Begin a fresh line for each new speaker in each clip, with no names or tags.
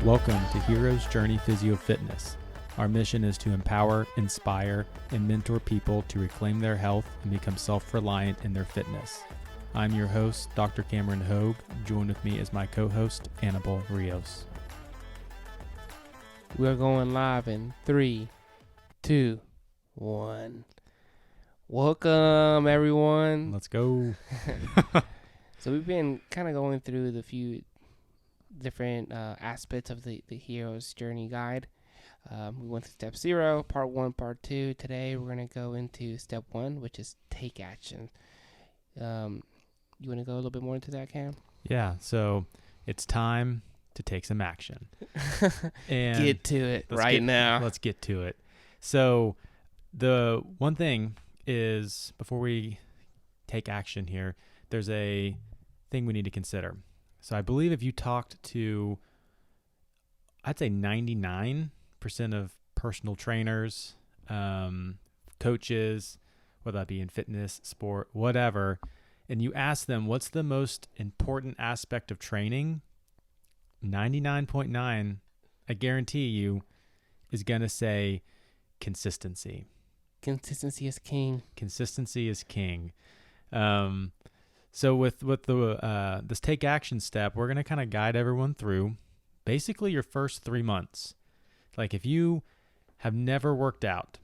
Welcome to Hero's Journey PhysioFitness. Our mission is to empower, inspire, and mentor people to reclaim their health and become self-reliant in their fitness. I'm your host, Dr. Cameron Hogue. Join with me as my co-host, Annabelle Rios.
We're going live in 3, 2, 1. Welcome, everyone.
Let's go.
So we've been kind of going through the few different aspects of the Hero's Journey Guide. We went to step 0, part 1, part 2. Today we're going to go into step 1, which is take action. You want to go a little bit more into that, Cam?
Yeah, so it's time to take some action. And
get to it now.
Let's get to it. So the one thing is, before we take action here, there's a thing we need to consider. So I believe if you talked to, I'd say 99% of personal trainers, coaches, whether that be in fitness, sport, whatever, and you ask them what's the most important aspect of training, 99.9, I guarantee you, is going to say consistency.
Consistency is king.
Consistency is king. So with the this take action step, we're going to kind of guide everyone through basically your first 3 months. Like, if you have never worked out,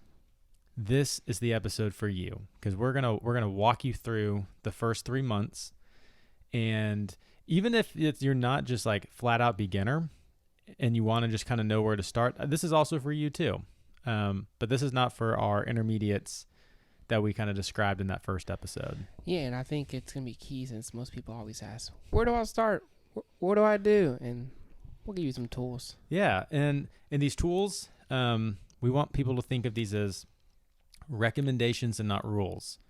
this is the episode for you, because we're going to walk you through the first 3 months. And even if you're not just like flat out beginner and you want to just kind of know where to start, this is also for you too. But this is not for our intermediates that we kind of described in that first episode.
Yeah, and I think it's going to be key, since most people always ask, where do I start? What do I do? And we'll give you some tools.
Yeah, and in these tools, we want people to think of these as recommendations and not rules.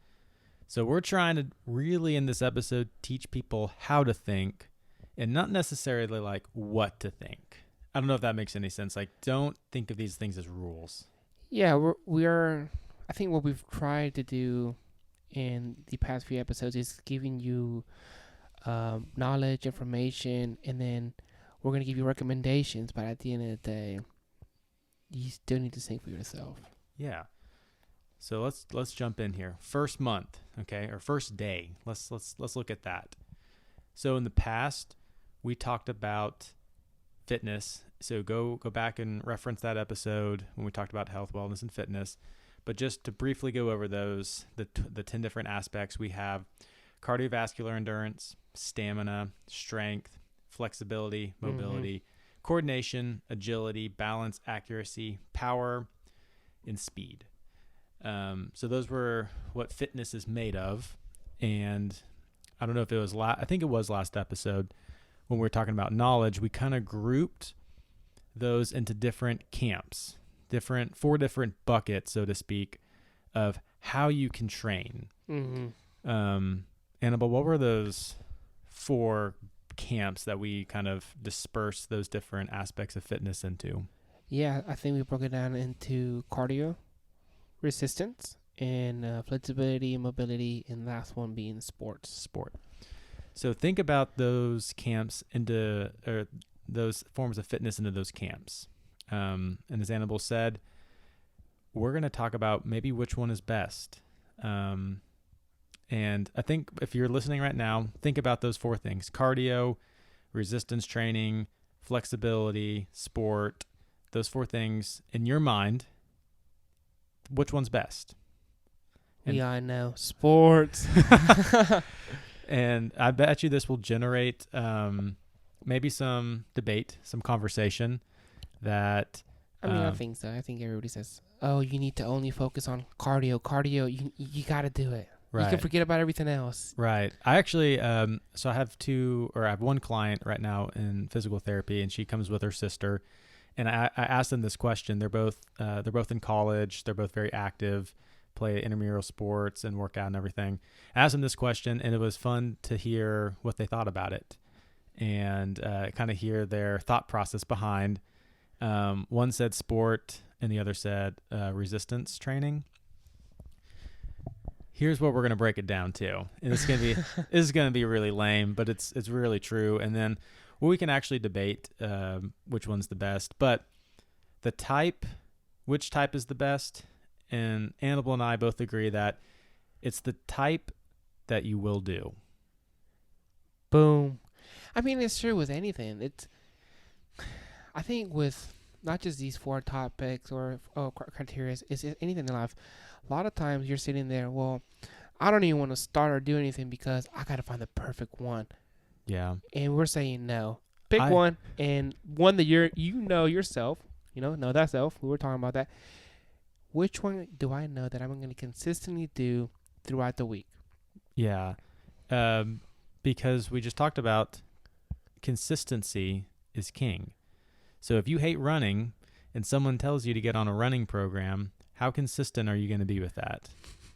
So we're trying to really, in this episode, teach people how to think and not necessarily like what to think. I don't know if that makes any sense. Like, don't think of these things as rules.
Yeah, we're I think what we've tried to do in the past few episodes is giving you knowledge, information, and then we're going to give you recommendations. But at the end of the day, you still need to think for yourself.
Yeah. So let's jump in here. First month, okay, or first day. Let's look at that. So in the past, we talked about fitness. So go back and reference that episode when we talked about health, wellness, and fitness. But just to briefly go over those, the 10 different aspects, we have cardiovascular endurance, stamina, strength, flexibility, mobility, coordination, agility, balance, accuracy, power, and speed. So those were what fitness is made of. And I don't know if it was I think it was last episode when we were talking about knowledge, we kind of grouped those into different camps. 4 different buckets, so to speak, of how you can train. Annabelle, what were those 4 camps that we kind of dispersed those different aspects of fitness into?
Yeah, I think we broke it down into cardio, resistance, and flexibility, mobility, and last one being sport.
So think about those camps or those forms of fitness into those camps. And as Annabelle said, we're going to talk about maybe which one is best. And I think if you're listening right now, think about those 4 things: cardio, resistance training, flexibility, sport. Those 4 things in your mind, which one's best?
We all know sports.
And I bet you this will generate maybe some debate, some conversation. That
I think so. I think everybody says, "Oh, you need to only focus on cardio. You got to do it.
Right.
You can forget about everything else."
Right. I actually, so I have one client right now in physical therapy, and she comes with her sister, and I asked them this question. They're both in college. They're both very active, play intramural sports and work out and everything. I asked them this question, and it was fun to hear what they thought about it, and kind of hear their thought process behind. One said sport and the other said resistance training. Here's what we're going to break it down to. And this is going to be really lame, but it's really true. And then Well, we can actually debate which one's the best, but which type is the best? And Annabelle and I both agree that it's the type that you will do.
Boom. I mean, it's true with anything. I think with not just these 4 topics or criteria, it's anything in life. A lot of times you're sitting there, well, I don't even want to start or do anything because I got to find the perfect one.
Yeah.
And we're saying no. Pick one, and one that yourself, know that self. We were talking about that. Which one do I know that I'm going to consistently do throughout the week?
Yeah. Because we just talked about consistency is king. So if you hate running and someone tells you to get on a running program, how consistent are you going to be with that?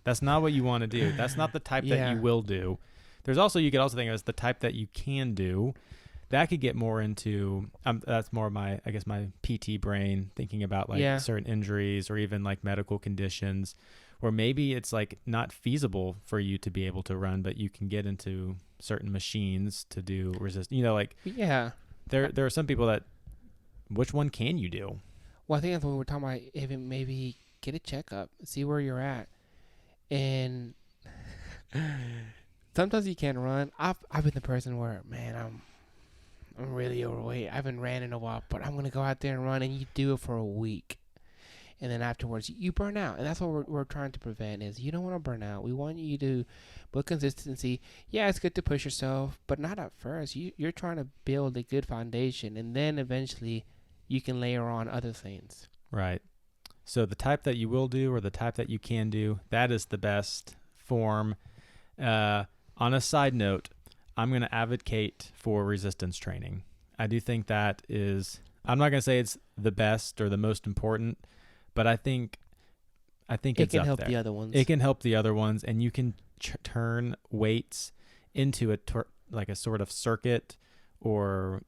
That's not what you want to do. That's not the type that you will do. You could also think of as the type that you can do. That could get more into, that's more my PT brain thinking about certain injuries or even like medical conditions, or maybe it's like not feasible for you to be able to run, but you can get into certain machines to do resist. There are some people that, which one can you do?
Well, I think that's what we're talking about. Even maybe get a checkup, see where you're at, and sometimes you can't run. I've been the person where, man, I'm really overweight. I haven't ran in a while, but I'm gonna go out there and run, and you do it for a week, and then afterwards you burn out, and that's what we're trying to prevent. Is you don't want to burn out. We want you to build consistency. Yeah, it's good to push yourself, but not at first. You're trying to build a good foundation, and then eventually you can layer on other things.
Right. So the type that you will do or the type that you can do, that is the best form. On a side note, I'm going to advocate for resistance training. I do think that is, I'm not going to say it's the best or the most important, but I think it's up there. It can help the other ones. It can help the other ones, and you can turn weights into a sort of circuit, or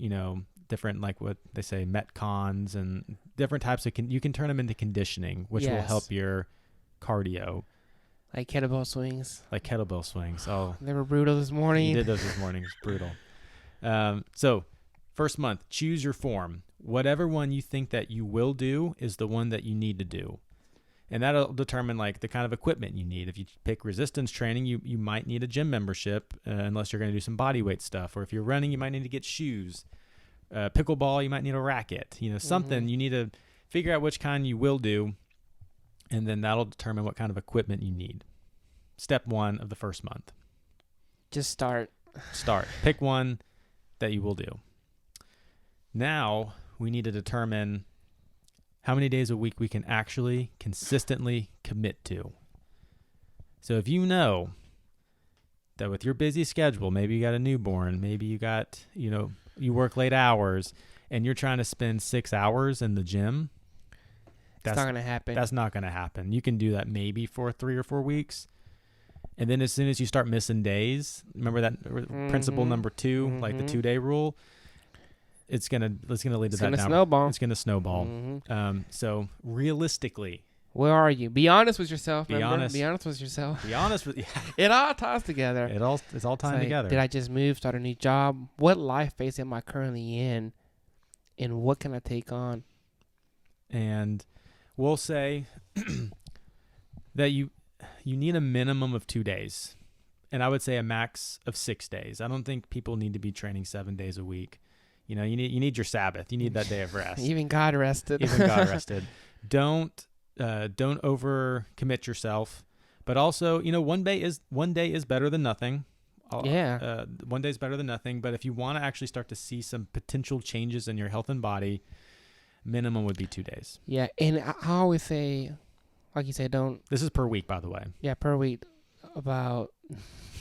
different, like what they say, metcons and different types of you can turn them into conditioning, which will help your cardio.
Like kettlebell swings.
Oh,
they were brutal this morning.
You did those this morning. It's brutal. So first month, choose your form. Whatever one you think that you will do is the one that you need to do. And that'll determine like the kind of equipment you need. If you pick resistance training, you might need a gym membership, unless you're going to do some body weight stuff. Or if you're running, you might need to get shoes. Pickleball, you might need a racket. Something. You need to figure out which kind you will do, and then that'll determine what kind of equipment you need. Step 1 of the first month.
Just start.
Pick one that you will do. Now we need to determine how many days a week we can actually consistently commit to. So if you know that with your busy schedule, maybe you got a newborn, maybe you got, you work late hours, and you're trying to spend 6 hours in the gym,
that's not going to happen.
That's not going to happen. You can do that maybe for 3 or 4 weeks. And then as soon as you start missing days, remember that principle number 2, like the 2-day rule, it's going to lead to that
snowball.
It's going to snowball. So realistically,
where are you? Be honest with yourself.
Be honest
with yourself.
Be honest with
It all ties together.
It's all tying together.
Did I just move, start a new job? What life phase am I currently in? And what can I take on?
And we'll say that you need a minimum of 2 days. And I would say a max of 6 days. I don't think people need to be training 7 days a week. You need your Sabbath. You need that day of rest.
Even God rested.
Don't over commit yourself, but also, one day is better than nothing. One day is better than nothing. But if you want to actually start to see some potential changes in your health and body, minimum would be 2 days.
Yeah. And I always say, like you said,
this is per week, by the way.
Yeah. Per week, about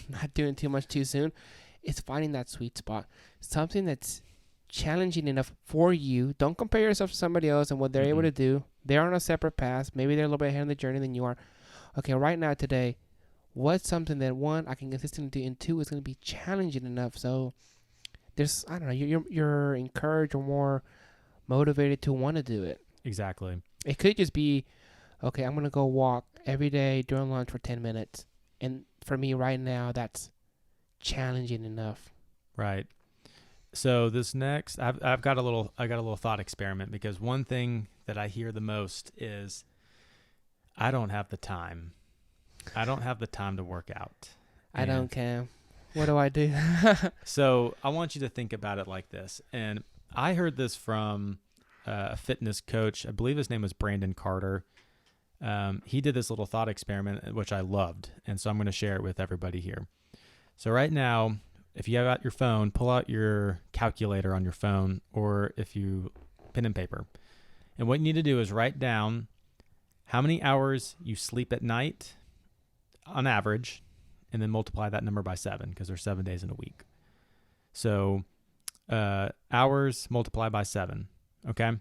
not doing too much too soon. It's finding that sweet spot. Something that's challenging enough for you. Don't compare yourself to somebody else and what they're able to do. They're on a separate path. Maybe they're a little bit ahead of the journey than you are. Okay, right now, today, what's something that, 1, I can consistently do, and 2, is going to be challenging enough. So there's, I don't know, you're encouraged or more motivated to want to do it.
Exactly.
It could just be, okay, I'm going to go walk every day during lunch for 10 minutes. And for me right now, that's challenging enough.
Right. So this next, I've got a little thought experiment, because one thing that I hear the most is, I don't have the time. I don't have the time to work out.
I
And
don't care. What do I do?
so I want you to think about it like this. And I heard this from a fitness coach. I believe his name was Brandon Carter. He did this little thought experiment, which I loved. And so I'm going to share it with everybody here. So right now, if you have out your phone, pull out your calculator on your phone, or if you pen and paper. And what you need to do is write down how many hours you sleep at night on average, and then multiply that number by 7, because there's 7 days in a week. So hours multiplied by 7. Okay.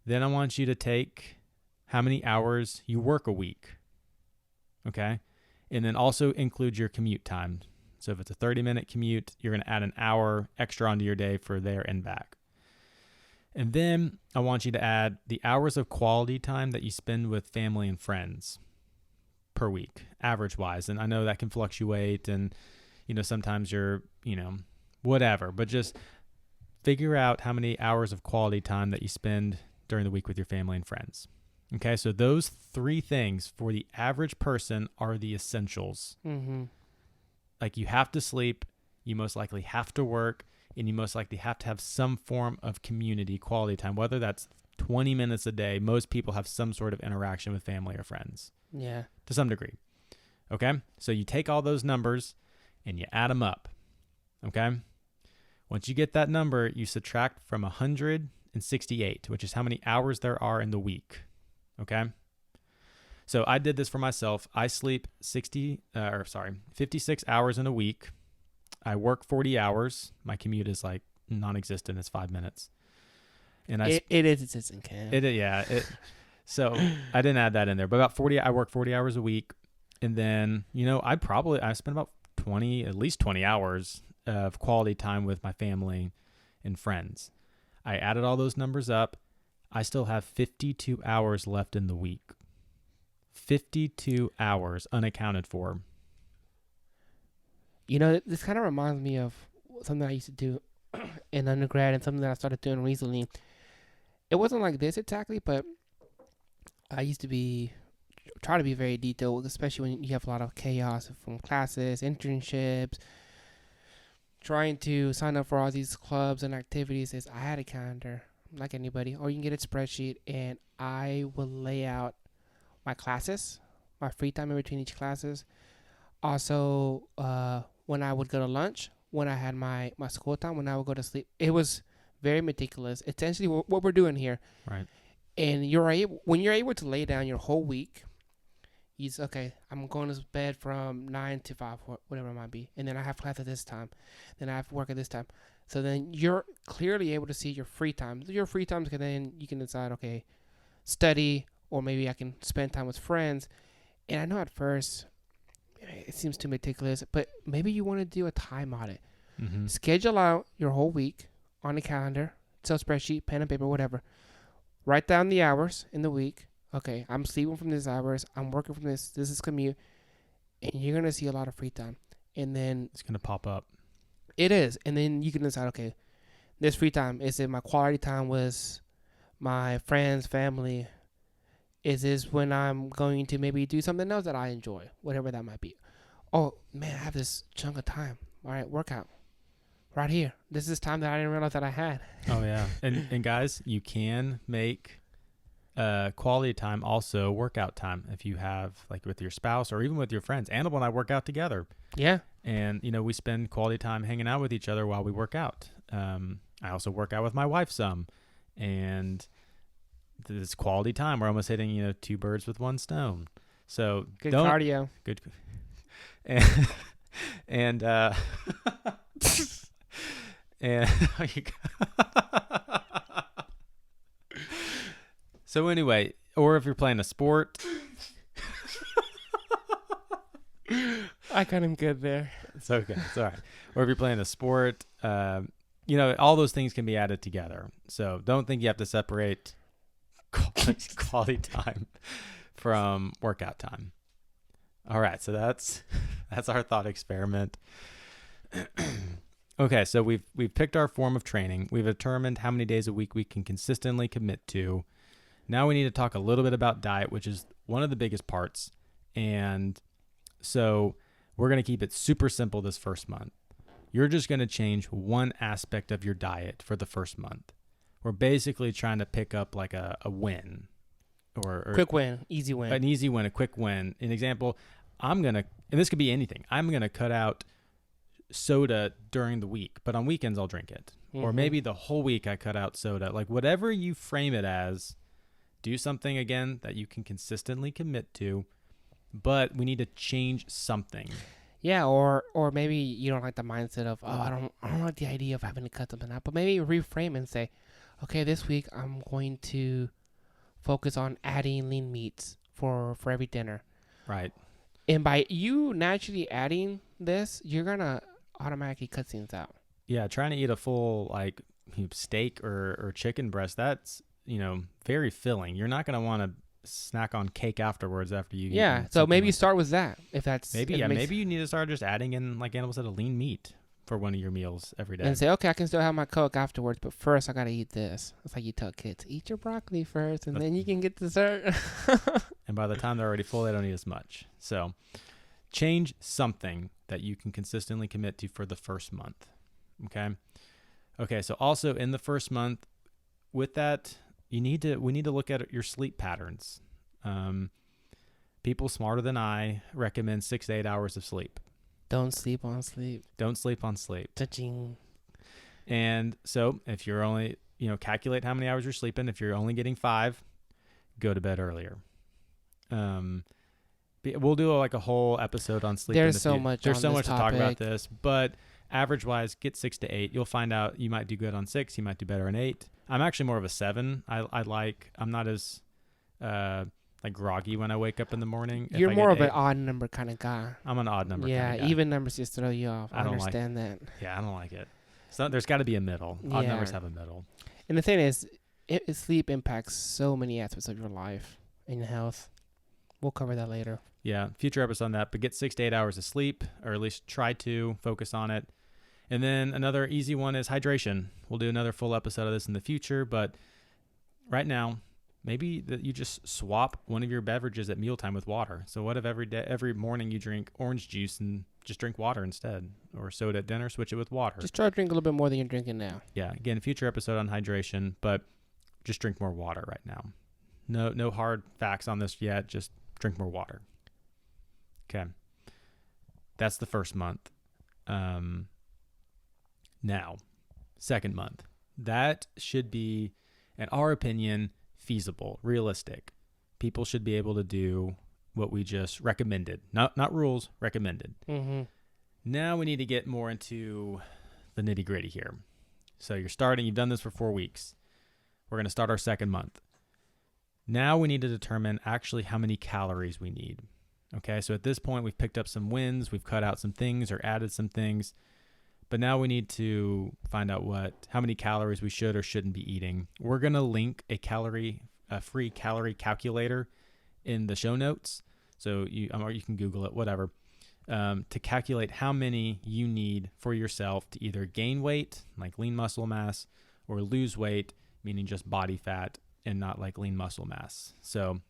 Then I want you to take how many hours you work a week. Okay. And then also include your commute time. So if it's a 30-minute commute, you're going to add an hour extra onto your day for there and back. And then I want you to add the hours of quality time that you spend with family and friends per week, average-wise. And I know that can fluctuate, and, sometimes you're, whatever. But just figure out how many hours of quality time that you spend during the week with your family and friends. Okay, so those 3 things for the average person are the essentials.
Mm-hmm.
Like, you have to sleep, you most likely have to work, and you most likely have to have some form of community quality time, whether that's 20 minutes a day. Most people have some sort of interaction with family or friends.
Yeah.
To some degree. Okay? So you take all those numbers and you add them up. Okay? Once you get that number, you subtract from 168, which is how many hours there are in the week. Okay? So I did this for myself. I sleep 56 hours in a week. I work 40 hours. My commute is like non-existent. It's 5 minutes. And
it is existent, Cam.
So I didn't add that in there, but I work 40 hours a week. And then, I spend about at least 20 hours of quality time with my family and friends. I added all those numbers up. I still have 52 hours left in the week. 52 hours unaccounted for.
This kind of reminds me of something I used to do in undergrad, and something that I started doing recently. It wasn't like this exactly, but I used to try to be very detailed, especially when you have a lot of chaos from classes, internships, trying to sign up for all these clubs and activities. I had a calendar like anybody, or you can get a spreadsheet, and I will lay out my classes, my free time in between each classes. Also, when I would go to lunch, when I had my school time, when I would go to sleep. It was very meticulous. Essentially, what we're doing here.
Right.
And when you're able to lay down your whole week, okay, I'm going to bed from 9 to 5, whatever it might be. And then I have class at this time. Then I have work at this time. So then you're clearly able to see your free time. Your free time, then you can decide, okay, study, or maybe I can spend time with friends. And I know at first it seems too meticulous, but maybe you want to do a time audit.
Mm-hmm.
Schedule out your whole week on a calendar, Excel spreadsheet, pen and paper, whatever. Write down the hours in the week. Okay, I'm sleeping from these hours. I'm working from this. This is commute. And you're going to see a lot of free time. And then
it's going to pop up.
It is. And then you can decide, okay, this free time, is it my quality time with my friends, family? Is this when I'm going to maybe do something else that I enjoy, whatever that might be? Oh, man, I have this chunk of time. All right, workout. Right here. This is time that I didn't realize that I had.
Oh, yeah. And guys, you can make quality time also workout time if you have, like, with your spouse or even with your friends. Annabelle and I work out together.
Yeah.
And, we spend quality time hanging out with each other while we work out. I also work out with my wife some. And this quality time, we're almost hitting, 2 birds with 1 stone. So
good cardio.
Good. And and so anyway, or if you're playing a sport.
I got him good there.
It's okay. It's all right. Or if you're playing a sport, all those things can be added together. So don't think you have to separate quality time from workout time. All right. So that's our thought experiment. Okay, so we've picked our form of training. We've determined how many days a week we can consistently commit to. Now we need to talk a little bit about diet, which is one of the biggest parts. And so we're going to keep it super simple this first month. You're just going to change one aspect of your diet for the first month. We're basically trying to pick up like a win or
Quick win, easy win.
an easy win, a quick win. An example, and this could be anything. I'm going to cut out soda during the week, but on weekends I'll drink it.
Mm-hmm.
Or maybe the whole week I cut out soda. Like whatever you frame it as, do something again that you can consistently commit to, but we need to change something.
Yeah, or maybe you don't like the mindset of, I don't like the idea of having to cut something out, but maybe reframe and say, okay, this week I'm going to focus on adding lean meats for every dinner.
Right.
And by you naturally adding this, you're gonna automatically cut things out.
Yeah, trying to eat a full like steak or chicken breast, that's, very filling. You're not going to want to snack on cake afterwards after you
Yeah, so maybe start with that if that's
maybe you need to start just adding in, like Animal said, a lean meat for one of your meals every day.
And say, okay, I can still have my Coke afterwards, but first I got to eat this. It's like you tell kids, eat your broccoli first and then you can get dessert.
And by the time they're already full, they don't eat as much. So change something that you can consistently commit to for the first month. Okay, so also in the first month, with that, we need to look at your sleep patterns. People smarter than I recommend 6 to 8 hours of sleep.
Don't sleep on sleep.
Don't sleep on sleep.
Touching.
And so if you're only, calculate how many hours you're sleeping. If you're only getting 5, go to bed earlier. We'll do like a whole episode on sleep.
There's so much
to talk
topic.
about this, but average wise, get 6 to 8. You'll find out you might do good on 6. You might do better on 8. I'm actually more of a 7. I'm not as like groggy when I wake up in the morning.
You're more of an odd number kind of guy.
I'm an odd number.
Yeah,
kind of guy.
even numbers just throw you off. I understand that.
Yeah, I don't like it. So there's got to be a middle. Odd numbers have a middle.
And the thing is, sleep impacts so many aspects of your life and your health. We'll cover that later.
Yeah, future episode on that. But get 6 to 8 hours of sleep, or at least try to focus on it. And then another easy one is hydration. We'll do another full episode of this in the future, but right now, maybe that you just swap one of your beverages at mealtime with water. So what if every morning you drink orange juice and just drink water instead, or soda at dinner, switch it with water.
Just try to drink a little bit more than you're drinking now.
Yeah, again, future episode on hydration, but just drink more water right now. No hard facts on this yet, just drink more water. Okay. That's the first month. Now, second month. That should be, in our opinion, feasible, realistic. People should be able to do what we just recommended. Not rules, recommended.
Mm-hmm.
Now we need to get more into the nitty gritty here. So you've done this for 4 weeks. We're going to start our second month. Now we need to determine actually how many calories we need. Okay, so at this point, we've picked up some wins, we've cut out some things or added some things, but now we need to find out how many calories we should or shouldn't be eating. We're going to link a free calorie calculator in the show notes, so you can Google it, whatever, to calculate how many you need for yourself to either gain weight, like lean muscle mass, or lose weight, meaning just body fat and not like lean muscle mass. So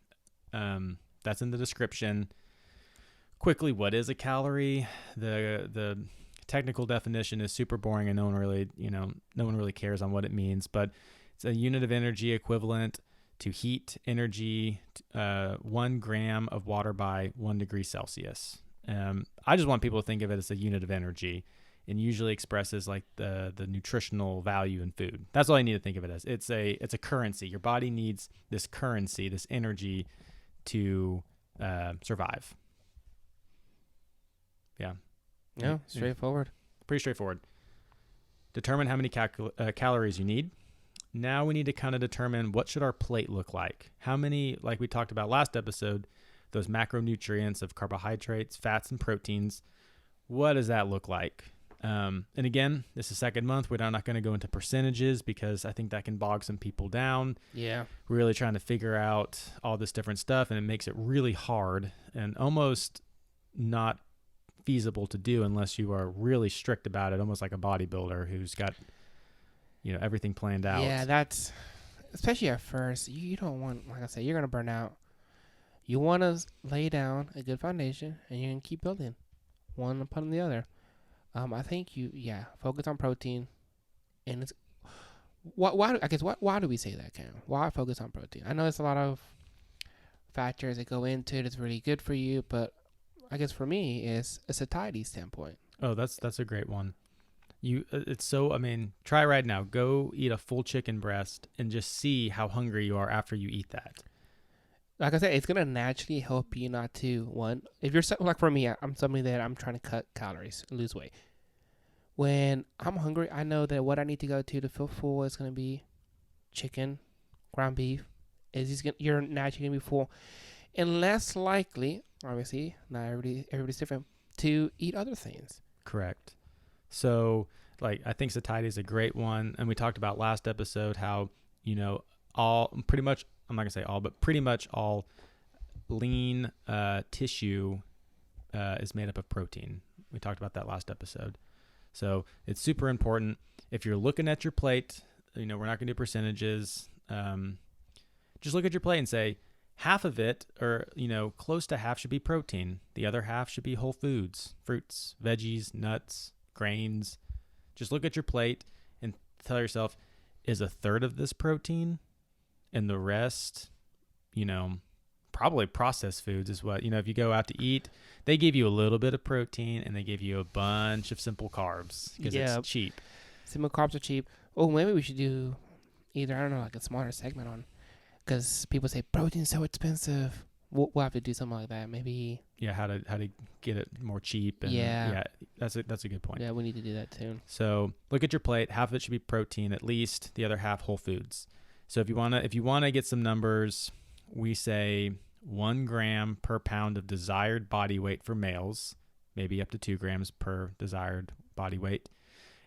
that's in the description. Quickly, what is a calorie? The technical definition is super boring and no one really cares on what it means, but it's a unit of energy equivalent to heat energy, 1 gram of water by 1 degree Celsius. I just want people to think of it as a unit of energy, and usually expresses like the nutritional value in food. That's all I need to think of it as. It's a currency. Your body needs this currency, this energy to survive. Yeah.
Straightforward.
Pretty straightforward. Determine how many calories you need. Now we need to kind of determine what should our plate look like. How many, like we talked about last episode, those macronutrients of carbohydrates, fats, and proteins. What does that look like? And again, this is second month. We're not going to go into percentages because I think that can bog some people down.
Yeah.
We're really trying to figure out all this different stuff, and it makes it really hard and almost not feasible to do unless you are really strict about it, almost like a bodybuilder who's got, everything planned out.
Yeah, that's especially at first. You don't want, like I said, you're gonna burn out. You want to lay down a good foundation, and you can keep building one upon the other. I think focus on protein, and it's why do we say that, Cam? Why focus on protein? I know it's a lot of factors that go into it. It's really good for you, but I guess for me, it's a satiety standpoint.
Oh, that's a great one. Try right now. Go eat a full chicken breast and just see how hungry you are after you eat that.
Like I said, it's gonna naturally help you not to if you're like for me, I'm somebody that I'm trying to cut calories, lose weight. When I'm hungry, I know that what I need to go to feel full is gonna be chicken, ground beef. You're naturally gonna be full, and less likely, obviously, not everybody's different, to eat other things.
Correct. So, I think satiety is a great one, and we talked about last episode how all pretty much. I'm not gonna say all, but pretty much all lean tissue is made up of protein. We talked about that last episode. So it's super important. If you're looking at your plate, we're not gonna do percentages. Just look at your plate and say half of it, or close to half, should be protein. The other half should be whole foods, fruits, veggies, nuts, grains. Just look at your plate and tell yourself, is a third of this protein? And the rest, probably processed foods is what, if you go out to eat, they give you a little bit of protein and they give you a bunch of simple carbs because it's cheap.
Simple carbs are cheap. Oh, maybe we should do either, I don't know, like a smaller segment on, because people say protein's so expensive. We'll have to do something like that. Maybe.
Yeah, how to get it more cheap. And that's a good point.
Yeah, we need to do that too.
So look at your plate. Half of it should be protein, at least. The other half whole foods. So if you wanna get some numbers, we say 1 gram per pound of desired body weight for males, maybe up to 2 grams per desired body weight,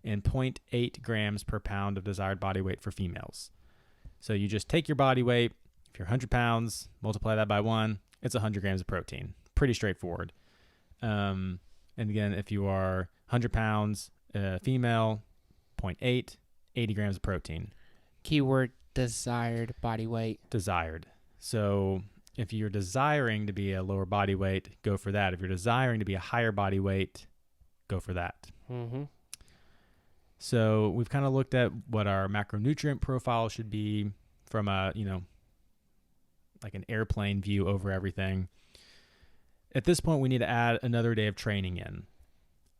and 0.8 grams per pound of desired body weight for females. So you just take your body weight. If you're 100 pounds, multiply that by 1, it's 100 grams of protein. Pretty straightforward. And again, if you are 100 pounds, female, 0.8, 80 grams of protein.
Keyword, desired body weight.
Desired. So if you're desiring to be a lower body weight, go for that. If you're desiring to be a higher body weight, go for that.
Mm-hmm.
So we've kind of looked at what our macronutrient profile should be from a, like an airplane view over everything. At this point, we need to add another day of training in.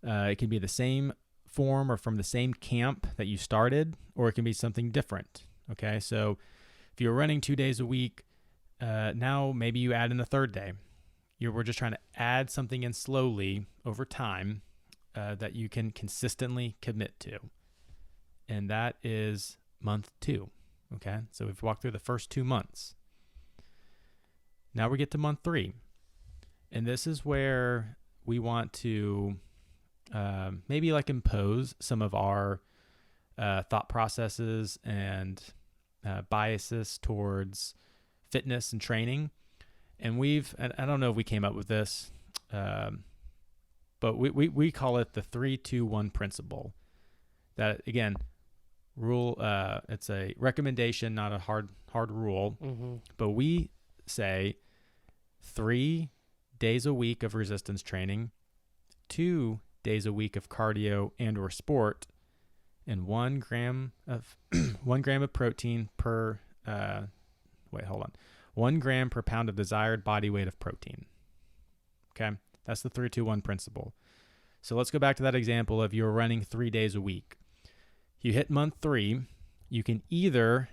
It can be the same form or from the same camp that you started, or it can be something different. Okay, so if you're running 2 days a week, now maybe you add in a third day. We're just trying to add something in slowly over time that you can consistently commit to. And that is month 2. Okay, so we've walked through the first 2 months. Now we get to month 3. And this is where we want to maybe impose some of our thought processes and biases towards fitness and training. And I don't know if we came up with this, but we call it the 3-2-1 principle. That, again, it's a recommendation, not a hard rule.
Mm-hmm.
But we say 3 days a week of resistance training, 2 days a week of cardio and or sport, and 1 gram of 1 gram of protein per 1 gram per pound of desired body weight of protein. Okay, that's the 3-2-1 principle. So let's go back to that example of you're running 3 days a week. You hit month 3, you can either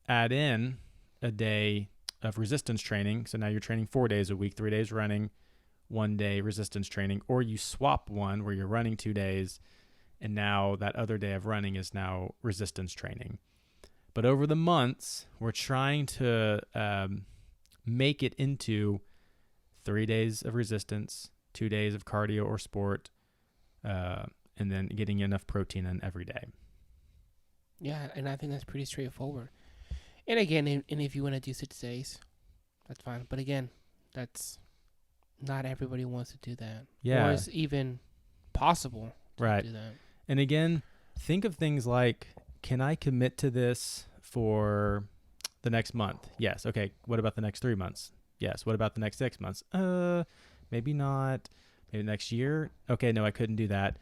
add in a day of resistance training. So now you're training 4 days a week, 3 days running, 1 day resistance training, or you swap one where you're running 2 days and now that other day of running is now resistance training. But over the months, we're trying to make it into 3 days of resistance, 2 days of cardio or sport, and then getting enough protein in every day.
Yeah, and I think that's pretty straightforward. And again, and if you want to do 6 days, that's fine. But again, that's not everybody wants to do that.
Yeah.
Or it's even possible to
Right.
do that.
And again, think of things like, can I commit to this for the next month? Yes. Okay. What about the next 3 months? Yes. What about the next 6 months? Maybe not. Maybe next year. Okay. No, I couldn't do that.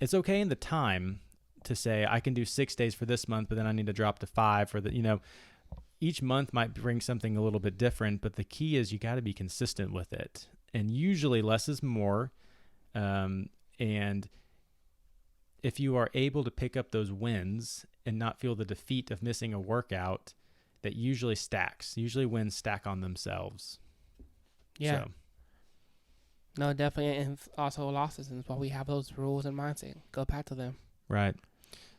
It's okay in the time to say I can do 6 days for this month, but then I need to drop to 5 for the, each month might bring something a little bit different, but the key is you got to be consistent with it. And usually less is more. And if you are able to pick up those wins and not feel the defeat of missing a workout, that usually stacks. Usually wins stack on themselves.
Yeah.
So,
No, definitely. And also losses. And that's why we have those rules and mindset. Go back to them.
right.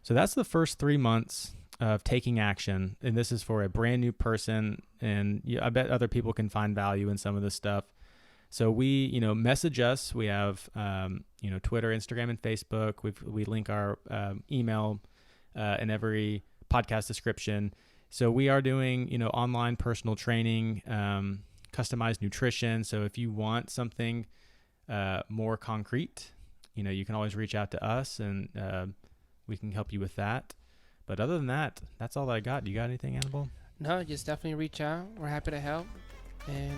So that's the first 3 months of taking action. And this is for a brand new person. And I bet other people can find value in some of this stuff. So we, message us. We have, Twitter, Instagram, and Facebook. We link our email in every podcast description. So we are doing, online personal training, customized nutrition. So if you want something more concrete, you can always reach out to us and we can help you with that. But other than that, that's all I got. Do you got anything, Annabelle?
No, just definitely reach out. We're happy to help. And